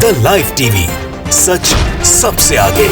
The live TV, सच सबसे आगे।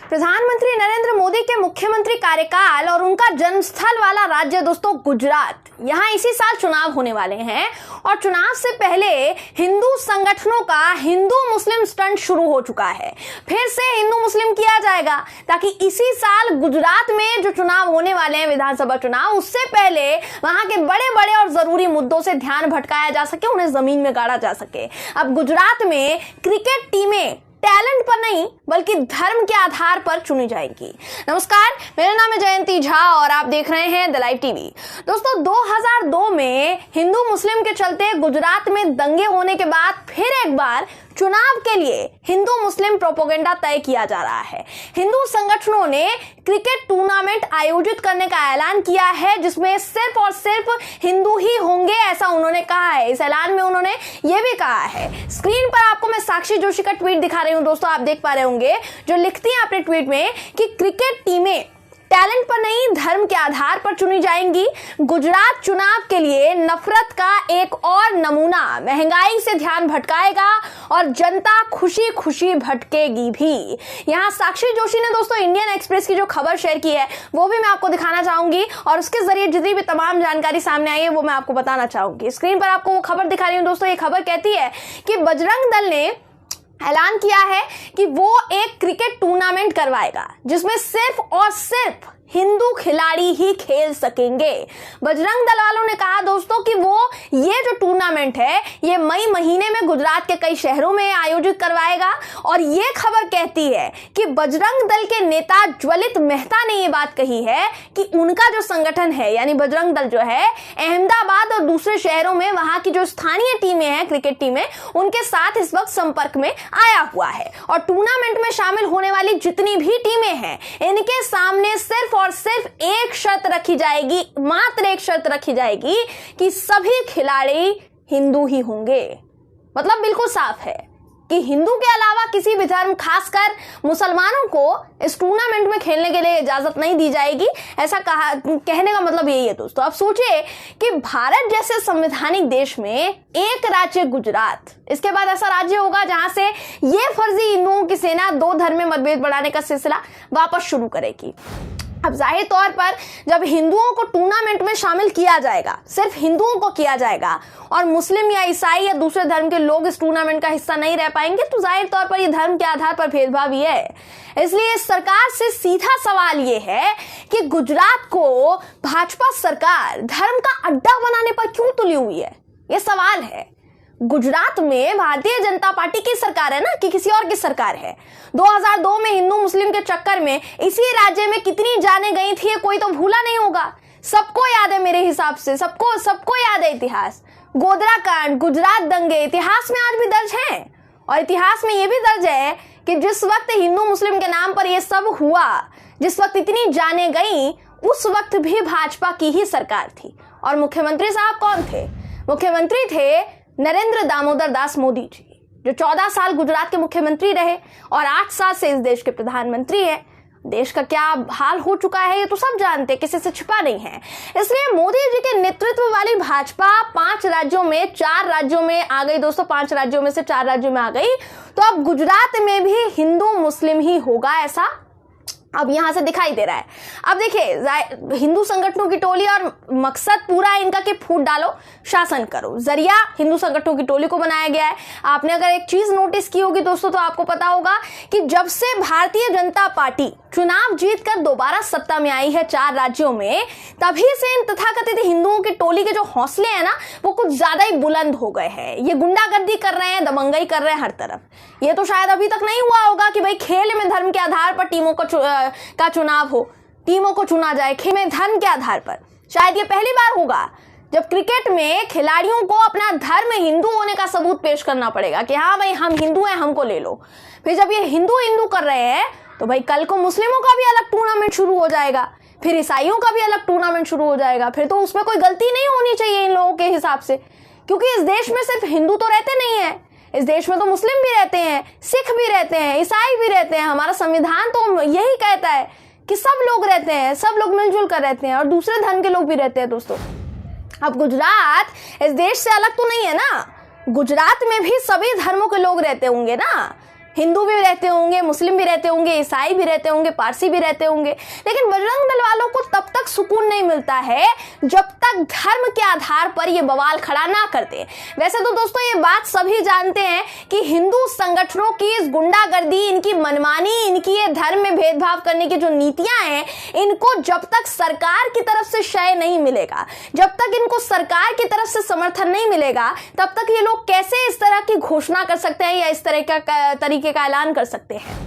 प्रधानमंत्री नरेंद्र मोदी के मुख्यमंत्री कार्यकाल और उनका जन्मस्थल वाला राज्य दोस्तों गुजरात, यहाँ इसी साल चुनाव होने वाले हैं और चुनाव से पहले हिंदू संगठनों का हिंदू मुस्लिम स्टंट शुरू हो चुका है। फिर से हिंदू मुस्लिम किया जाएगा ताकि इसी साल गुजरात में जो चुनाव होने वाले हैं विधानसभा चुनाव, उससे पहले वहां के बड़े बड़े और जरूरी मुद्दों से ध्यान भटकाया जा सके, उन्हें जमीन में गाड़ा जा सके। अब गुजरात में क्रिकेट टीमें टैलेंट पर नहीं बल्कि धर्म के आधार पर चुनी जाएंगी। नमस्कार, मेरा नाम है जयंती झा और आप देख रहे हैं द लाइव टीवी। दोस्तों 2002 में हिंदू मुस्लिम के चलते गुजरात में दंगे होने के बाद फिर एक बार चुनाव के लिए हिंदू मुस्लिम प्रोपेगेंडा तय किया जा रहा है। हिंदू संगठनों ने क्रिकेट टूर्नामेंट आयोजित करने का ऐलान किया है जिसमें सिर्फ और सिर्फ हिंदू ही होंगे, ऐसा उन्होंने कहा है। इस ऐलान में उन्होंने ये भी कहा है, स्क्रीन पर आपको मैं साक्षी जोशी का ट्वीट दिखा रही हूं दोस्तों, आप देख पा रहे होंगे, जो लिखती हैं अपने ट्वीट में कि क्रिकेट टीमें टैलेंट पर नहीं धर्म के आधार पर चुनी जाएंगी। गुजरात चुनाव के लिए नफरत का एक और नमूना, महंगाई से ध्यान भटकाएगा और जनता खुशी खुशी भटकेगी भी। यहाँ साक्षी जोशी ने दोस्तों इंडियन एक्सप्रेस की जो खबर शेयर की है वो भी मैं आपको दिखाना चाहूंगी और उसके जरिए जितनी भी तमाम जानकारी सामने आई है वो मैं आपको बताना चाहूंगी। स्क्रीन पर आपको वो खबर दिखा रही हूँ दोस्तों। ये खबर कहती है कि बजरंग दल ने ऐलान किया है कि वो एक क्रिकेट टूर्नामेंट करवाएगा जिसमें सिर्फ और सिर्फ हिंदू खिलाड़ी ही खेल सकेंगे। बजरंग दल वालों ने कहा दोस्तों कि वो ये जो टूर्नामेंट है ये मई महीने में गुजरात के कई शहरों में आयोजित करवाएगा और ये खबर कहती है कि बजरंग दल के नेता ज्वलित मेहता ने ये बात कही है कि उनका जो संगठन है यानी बजरंग दल जो है अहमदाबाद और दूसरे शहरों में वहां की जो स्थानीय टीमें हैं क्रिकेट टीमें उनके साथ इस वक्त संपर्क में आया हुआ है और टूर्नामेंट में शामिल होने वाली जितनी भी टीमें हैं इनके सामने सिर्फ और सिर्फ एक शर्त रखी जाएगी, मात्र एक शर्त रखी जाएगी कि सभी खिलाड़ी हिंदू ही होंगे। मतलब बिल्कुल साफ है कि हिंदू के अलावा किसी भी धर्म, खासकर मुसलमानों को इस टूर्नामेंट में खेलने के लिए इजाजत नहीं दी जाएगी। ऐसा कहने का मतलब यही है दोस्तों। अब सोचिए कि भारत जैसे संवैधानिक देश में एक राज्य गुजरात, इसके बाद ऐसा राज्य होगा जहां से ये फर्जी हिंदुओं की सेना दो धर्म में मतभेद बढ़ाने का सिलसिला वापस शुरू करेगी। अब जाहिर तौर पर जब हिंदुओं को टूर्नामेंट में शामिल किया जाएगा, सिर्फ हिंदुओं को किया जाएगा और मुस्लिम या ईसाई या दूसरे धर्म के लोग इस टूर्नामेंट का हिस्सा नहीं रह पाएंगे, तो जाहिर तौर पर ये धर्म के आधार पर भेदभाव ही है। इसलिए सरकार से सीधा सवाल ये है कि गुजरात को भाजपा सरकार धर्म का अड्डा बनाने पर क्यों तुली हुई है, ये सवाल है। गुजरात में भारतीय जनता पार्टी की सरकार है ना कि किसी और की सरकार है। 2002 में हिंदू मुस्लिम के चक्कर में इसी राज्य में कितनी जानें गई थी कोई तो भूला नहीं होगा, सबको याद है मेरे हिसाब से, सबको याद है इतिहास। गोधरा कांड, गुजरात दंगे इतिहास में आज भी दर्ज हैं और इतिहास में यह भी दर्ज है कि जिस वक्त हिंदू मुस्लिम के नाम पर यह सब हुआ, जिस वक्त इतनी जानें गई, उस वक्त भी भाजपा की ही सरकार थी और मुख्यमंत्री साहब कौन थे? मुख्यमंत्री थे नरेंद्र दामोदर दास मोदी जी, जो 14 साल गुजरात के मुख्यमंत्री रहे और 8 साल से इस देश के प्रधानमंत्री हैं। देश का क्या हाल हो चुका है ये तो सब जानते, किसी से छिपा नहीं है। इसलिए मोदी जी के नेतृत्व वाली भाजपा 5 राज्यों में 4 राज्यों में आ गई दोस्तों, 5 राज्यों में से 4 राज्यों में आ गई। तो अब गुजरात में भी हिंदू मुस्लिम ही होगा, ऐसा अब यहां से दिखाई दे रहा है। अब देखिए हिंदू संगठनों की टोली और मकसद पूरा इनका कि फूट डालो, शासन करो, जरिया हिंदू संगठनों की टोली को बनाया गया है। आपने अगर एक चीज नोटिस की होगी दोस्तों तो आपको पता होगा कि जब से भारतीय जनता पार्टी चुनाव जीतकर दोबारा सत्ता में आई है 4 राज्यों में, तभी से इन तथाकथित हिंदुओं की टोली के जो हौसले हैं ना वो कुछ ज्यादा ही बुलंद हो गए हैं। ये गुंडागर्दी कर रहे हैं, दबंगई कर रहे हैं हर तरफ। ये तो शायद अभी तक नहीं हुआ होगा कि भाई खेल में धर्म के आधार पर टीमों का चुनाव हो, टीमों को चुना जाए खेल में धर्म के आधार पर। शायद ये पहली बार होगा जब क्रिकेट में खिलाड़ियों को अपना धर्म हिंदू होने का सबूत पेश करना पड़ेगा कि हाँ भाई हम हिंदू हैं, हमको ले लो। फिर जब ये हिंदू कर रहे हैं तो भाई कल को मुस्लिमों का भी अलग टूर्नामेंट शुरू हो जाएगा, फिर ईसाइयों का भी अलग टूर्नामेंट शुरू हो जाएगा। फिर तो उसमें कोई गलती नहीं होनी चाहिए इन लोगों के हिसाब से, क्योंकि इस देश में सिर्फ हिंदू तो रहते नहीं है, इस देश में तो मुस्लिम भी रहते हैं, सिख भी रहते हैं, ईसाई भी रहते हैं। हमारा संविधान तो यही कहता है कि सब लोग रहते हैं, सब लोग मिलजुल कर रहते हैं और दूसरे धर्म के लोग भी रहते हैं दोस्तों। अब गुजरात इस देश से अलग तो नहीं है ना, गुजरात में भी सभी धर्मों के लोग रहते होंगे ना, हिंदू भी रहते होंगे, मुस्लिम भी रहते होंगे, ईसाई भी रहते होंगे, पारसी भी रहते होंगे, लेकिन बजरंग दल वालों को तब तक सुकून नहीं मिलता है जब तक धर्म के आधार पर ये बवाल खड़ा ना करते। वैसे तो दोस्तों ये बात सभी जानते हैं कि हिंदू संगठनों की इस गुंडागर्दी, इनकी मनमानी, इनकी ये धर्म में भेदभाव करने की जो नीतियां हैं, इनको जब तक सरकार की तरफ से शय नहीं मिलेगा, जब तक इनको सरकार की तरफ से समर्थन नहीं मिलेगा, तब तक ये लोग कैसे इस तरह की घोषणा कर सकते हैं या इस तरह का तरीके का ऐलान कर सकते हैं।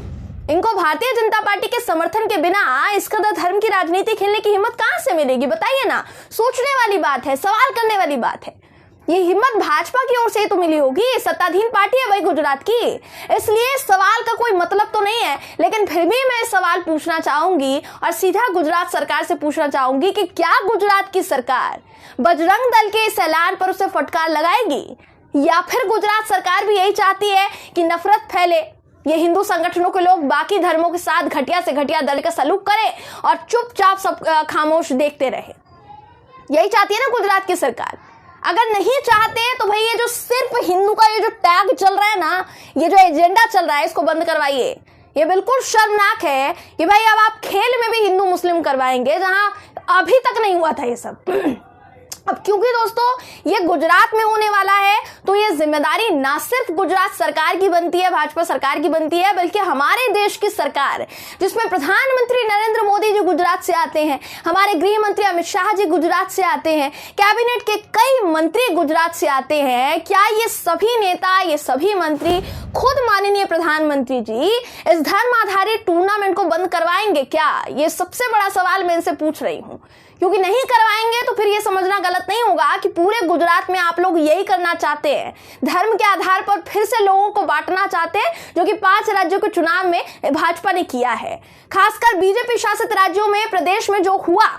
इनको भारतीय जनता पार्टी के समर्थन के बिना इस कदर धर्म की राजनीति खेलने की हिम्मत कहां से मिलेगी, बताइए ना। सोचने वाली बात है, सवाल करने वाली बात है। ये हिम्मत भाजपा की ओर से तो मिली होगी, सत्ताधीन पार्टी है भाई गुजरात की, इसलिए सवाल का कोई मतलब तो नहीं है, लेकिन फिर भी मैं सवाल पूछना चाहूंगी और सीधा गुजरात सरकार से पूछना चाहूंगी कि क्या गुजरात की सरकार बजरंग दल के इस ऐलान पर उसे फटकार लगाएगी, या फिर गुजरात सरकार भी यही चाहती है कि नफरत फैले, ये हिंदू संगठनों के लोग बाकी धर्मों के साथ घटिया से घटिया दल का सलूक करें और चुपचाप सब खामोश देखते रहे। यही चाहती है ना गुजरात की सरकार। अगर नहीं चाहते तो भाई ये जो सिर्फ हिंदू का ये जो टैग चल रहा है ना, ये जो एजेंडा चल रहा है, इसको बंद करवाइए। ये बिल्कुल शर्मनाक है कि भाई अब आप खेल में भी हिंदू मुस्लिम करवाएंगे, जहां अभी तक नहीं हुआ था ये सब। अब क्योंकि दोस्तों ये गुजरात में होने वाला है, तो ये जिम्मेदारी ना सिर्फ गुजरात सरकार की बनती है, भाजपा सरकार की बनती है, बल्कि हमारे देश की सरकार, जिसमें प्रधानमंत्री नरेंद्र मोदी जी गुजरात से आते हैं, हमारे गृह मंत्री अमित शाह जी गुजरात से आते हैं, कैबिनेट के कई मंत्री गुजरात से आते हैं। क्या ये सभी नेता, ये सभी मंत्री खुद माननीय प्रधानमंत्री जी इस धर्म आधारित टूर्नामेंट को बंद करवाएंगे क्या? ये सबसे बड़ा सवाल मैं इनसे पूछ रही हूं, क्योंकि नहीं करवाएंगे तो फिर ये समझना गलत नहीं होगा कि पूरे गुजरात में आप लोग यही करना चाहते हैं, धर्म के आधार पर फिर से लोगों को बांटना चाहते हैं, जो कि 5 राज्यों के चुनाव में भाजपा ने किया है। खासकर बीजेपी शासित राज्यों में, प्रदेश में जो हुआ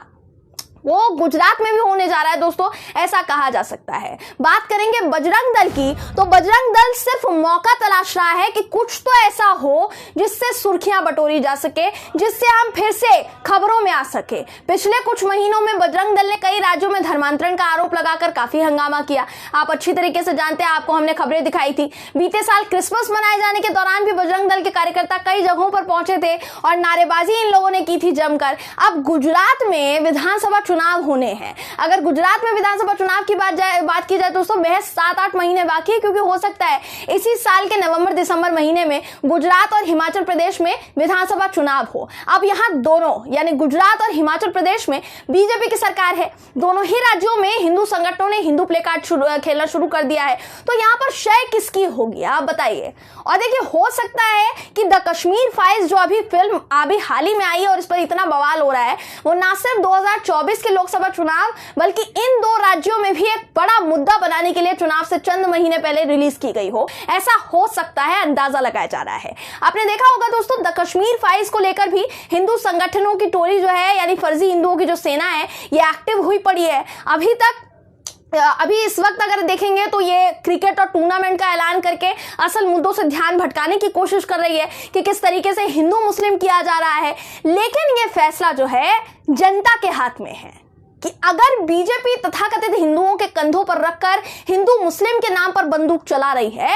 वो गुजरात में भी होने जा रहा है दोस्तों, ऐसा कहा जा सकता है। बात करेंगे बजरंग दल की, तो बजरंग दल सिर्फ मौका तलाश रहा है कि कुछ तो ऐसा हो जिससे सुर्खियां बटोरी जा सके, जिससे हम फिर से खबरों में आ सके। पिछले कुछ महीनों में बजरंग दल ने कई राज्यों में धर्मांतरण का आरोप लगाकर काफी हंगामा किया। आप अच्छी तरीके से जानते हैं, आपको हमने खबरें दिखाई थी। बीते साल क्रिसमस मनाए जाने के दौरान भी बजरंग दल के कार्यकर्ता कई जगहों पर पहुंचे थे और नारेबाजी इन लोगों ने की थी जमकर। अब गुजरात में विधानसभा चुनाव होने हैं। अगर गुजरात में विधानसभा चुनाव की बात की जाए दोस्तों, महज 7-8 महीने बाकी है, क्योंकि हो सकता है इसी साल के नवंबर-दिसंबर महीने में गुजरात और हिमाचल प्रदेश में विधानसभा चुनाव हो। अब यहां दोनों यानी गुजरात और हिमाचल प्रदेश में बीजेपी की सरकार है। दोनों ही राज्यों में हिंदू संगठनों ने हिंदू प्ले कार्ड खेलना शुरू कर दिया है। तो यहां पर शय किसकी होगी, आप बताइए। और देखिए, हो सकता है कि द कश्मीर फाइल्स, जो अभी फिल्म अभी हाल ही में आई है और इस पर इतना बवाल हो रहा है, वो ना सिर्फ 2024 के लोकसभा चुनाव बल्कि इन 2 राज्यों में भी एक बड़ा मुद्दा बनाने के लिए चुनाव से चंद महीने पहले रिलीज की गई हो। ऐसा हो सकता है, अंदाजा लगाया जा रहा है। आपने देखा होगा दोस्तों, द कश्मीर फाइल्स को लेकर भी हिंदू संगठनों की टोली जो है, यानी फर्जी हिंदुओं की जो सेना है, ये एक्टिव हुई पड़ी है। अभी इस वक्त अगर देखेंगे तो ये क्रिकेट और टूर्नामेंट का ऐलान करके असल मुद्दों से ध्यान भटकाने की कोशिश कर रही है कि किस तरीके से हिंदू मुस्लिम किया जा रहा है। लेकिन ये फैसला जो है जनता के हाथ में है कि अगर बीजेपी तथाकथित हिंदुओं के कंधों पर रखकर हिंदू मुस्लिम के नाम पर बंदूक चला रही है,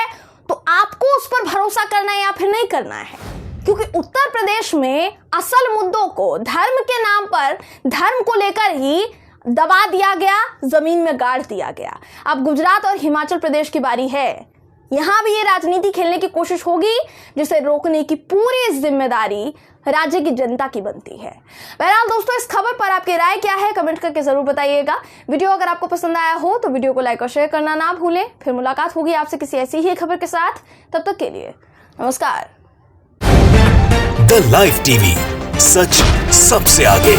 तो आपको उस पर भरोसा करना है या फिर नहीं करना है। क्योंकि उत्तर प्रदेश में असल मुद्दों को धर्म के नाम पर, धर्म को लेकर ही दबा दिया गया, जमीन में गाड़ दिया गया। अब गुजरात और हिमाचल प्रदेश की बारी है। यहां भी ये राजनीति खेलने की कोशिश होगी, जिसे रोकने की पूरी जिम्मेदारी राज्य की जनता की बनती है। बहरहाल दोस्तों, इस खबर पर आपकी राय क्या है, कमेंट करके जरूर बताइएगा। वीडियो अगर आपको पसंद आया हो तो वीडियो को लाइक और शेयर करना ना भूलें। फिर मुलाकात होगी आपसे किसी ऐसी ही खबर के साथ। तब तक के लिए नमस्कार। द लाइव टीवी, सच सबसे आगे।